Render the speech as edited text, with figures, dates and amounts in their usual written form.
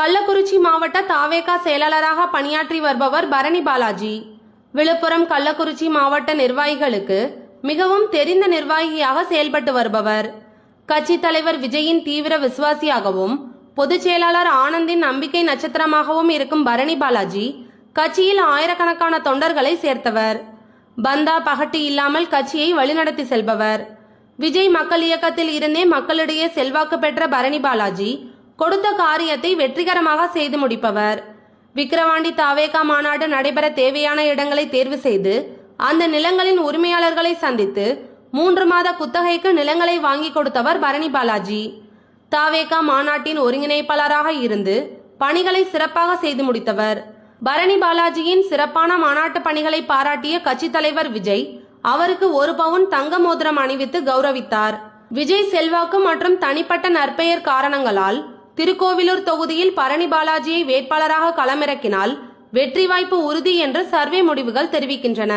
கள்ளக்குறிச்சி மாவட்ட தாவேகா செயலாளராக பணியாற்றி வருபவர் பரணி பாலாஜி. விழுப்புரம் கள்ளக்குறிச்சி மாவட்ட நிர்வாகிகளுக்கு மிகவும் தெரிந்த நிர்வாகியாக செயல்பட்டு வருபவர். கட்சி தலைவர் விஜயின் தீவிர விசுவாசியாகவும் பொதுச் செயலாளர் ஆனந்தின் நம்பிக்கை நட்சத்திரமாகவும் இருக்கும் பரணி பாலாஜி கட்சியில் ஆயிரக்கணக்கான தொண்டர்களை சேர்த்தவர். பந்தா பகட்டு இல்லாமல் கட்சியை வழிநடத்தி செல்பவர். விஜய் மக்கள் இயக்கத்தில் இருந்தே மக்களிடையே செல்வாக்கு பெற்ற பரணி பாலாஜி கொடுத்த காரியத்தை வெற்றிகரமாக செய்து முடிப்பவர். விக்கிரவாண்டி தாவேகா மாநாடு நடைபெற தேவையான இடங்களை தேர்வு செய்து அந்த நிலங்களின் உரிமையாளர்களை சந்தித்து 3 மாத குத்தகைக்கு நிலங்களை வாங்கி கொடுத்தவர் பரணி பாலாஜி. தாவேகா மாநாட்டின் ஒருங்கிணைப்பாளராக இருந்து பணிகளை சிறப்பாக செய்து முடித்தவர். பரணி பாலாஜியின் சிறப்பான மாநாட்டு பணிகளை பாராட்டிய கட்சி தலைவர் விஜய் அவருக்கு 1 பவுன் தங்க மோதிரம் அணிவித்து கௌரவித்தார். விஜய் செல்வாக்கு மற்றும் தனிப்பட்ட நற்பெயர் காரணங்களால் திருக்கோவிலூர் தொகுதியில் பரணி பாலாஜியை வேட்பாளராக களமிறக்கினால் வெற்றி வாய்ப்பு உறுதி என்று சர்வே முடிவுகள் தெரிவிக்கின்றன.